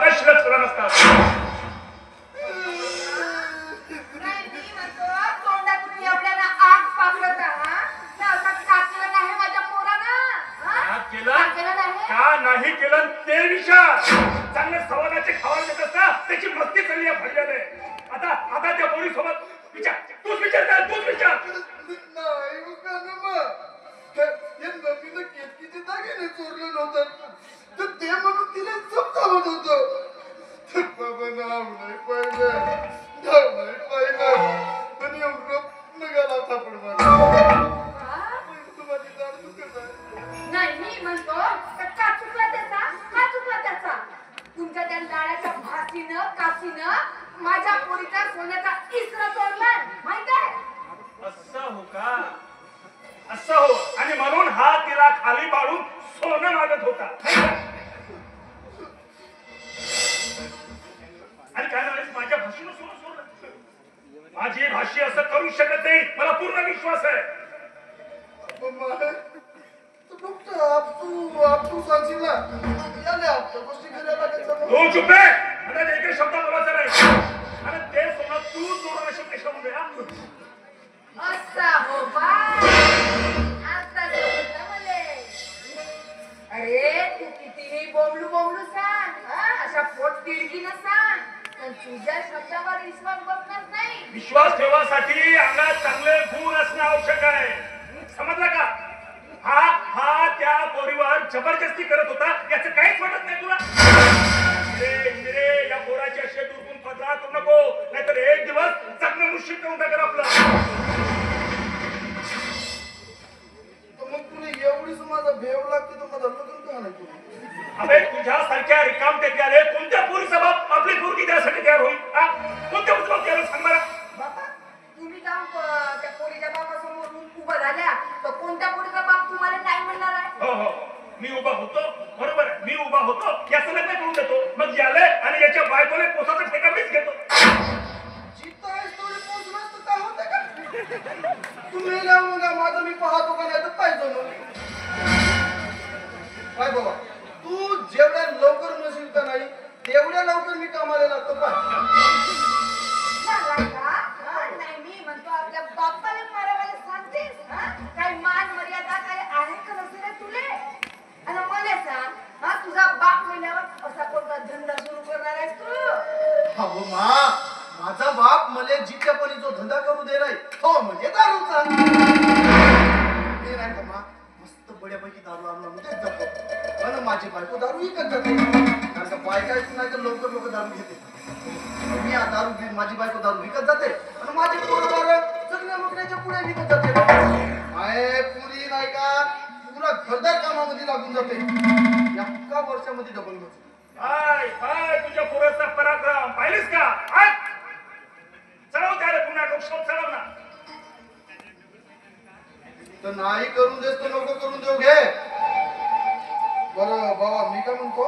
आता शिल्लक सुद्धा नसतात. का नाही केलं ते विचार. चांगले सवानाचे खावा देत असता त्याची मस्ती चालली आहे भरलेले. आता त्या पोरी सोबत विचार. तूच विचार कर, तूच विचार. नाही नवीन केतकीचे दागिने चोरले नव्हतं तर ते म्हणून तिला चमकावत होतं. बाबा नाव नाही पाहिलं आणि एवढं नगाला थापड मारला. नाही मी म्हणतो का चुकला त्याचा तुमच्या त्या लाड्याच्या भासीनं कासीनं माझ्या पोरीचा सोन्याचा इस्रा तोडला माहित आहे. असं हो का? असं हो. आणि म्हणून हा तिला खाली पाडून सोनं मागत होता. आणि काय म्हणायचं माझ्या भाषेनं सोडलं. माझी भाषी असं करू शकत नाही मला पूर्ण विश्वास आहे. तू सांगशील ना गोष्टी करायला तू चुप आहे. आता एक शब्द बोलायचा नाही. आणि ते सोनं तू चोरून असेल ते शब्द द्या. असा हो बा आता समजलं मले. अरे तू कितीही बोंबलू सांग अशा पोट तिडकीनं सांग पण तुझ्या शब्दावर विश्वास बसणार नाही. विश्वास ठेवासाठी अंगात चांगले गुण असणे आवश्यक आहे. समजला का? हा त्या पोरीवर जबरदस्ती करत होता याचं काहीच वाटत नाही तुला? इंद्रे या पोराची अशी दुर्गुण पदरा करू नको नाहीतर एक दिवस चांगलं मुश्किल करून टाकेल आपलं. मग तुला एवढीच माझा भेव लागते तर माझा लग्न का नाही तुला? अबे तुझ्यासारख्या रिकामटेक्याले कोणत्या पोरीचा बाप आपली पोरगी द्यासाठी तयार होईल? कोणत्या पोरीचा तयार सांग मला. बाबा तुम्ही जाऊन त्या पोरीच्या बापासमोर उभा झाल्या तर कोणत्या पोरीचा बाप तुम्हाला नाही म्हणणार आहे? हो मी उभा होतो. बरोबर आहे मी उभा होतो याचं लग्न करून देतो. मग याले आणि याच्या बायकोने पोसाचा ठेका मीच घेतो. जिथं आहेस थोडी पोचलास तर काय होतं का? तू मेल्या मुला माझं मी पाहतो का नाही तर पाहिजे काय बाबा तू जेवढ्या लवकर नसेल का नाही तेवढ्या लवकर मी कामाला लागतो नाही मी म्हणतो आपल्या बाप्पाला मारावाला सांगतेस काही मान मर्यादा काही आहे का नसेल तुले? आणि मला सांग तुझा बाप महिन्यावर असा कोणता धंदा सुरू करणार आहेस तू? हो मा माझा बाप मला जितक्यापणी जो धंदा करू दे नाही हो म्हणजे दारूचा. हे नाही का मा मस्त बड्यापैकी दारू आणला म्हणजे जातो पण माझी बायको दारू विकत जाते कारण का बायका नाही तर लोक दारू घेते. मी दारू माझी बायको दारू विकत जाते आणि माझे पोरं सगळ्या नोकऱ्याच्या पुढे विकत जाते. माय पुरी नाही का पुरा घरदार कामामध्ये लागून जाते. एका वर्षामध्ये डबल होते. हाय तुझ्या पोराचा पराक्रम पाहिलीस का? चढव त्याला पुन्हा डोक्यावर चढव ना. तर नाही करून देस तर नको करून देऊ घे. बरं बाबा मी काय म्हणतो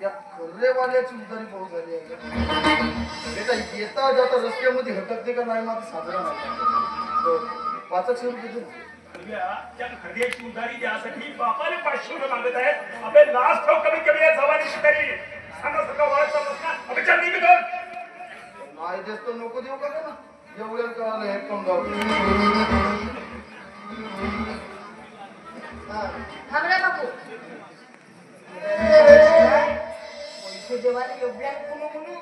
या कर्रेवाल्याची उदारी पाऊस झाली आहे. येता जाता रस्त्यामध्ये हटकते का नाही माझं साजरा नाही. 500 रुपये दे. त्या खर्याची उधारी द्यासाठी बापाने 500 रुपये मागत आहेत. आपले लास्ट ठेव कमीत कमी या जवानीशी तरी सांगा सगळं वळत ना अभिचार निघत नाही देस तर नको देऊ का ना एवढ्या कळालं हे पण गाव थांबला बापू पैसे देवाला एवढ्या म्हणू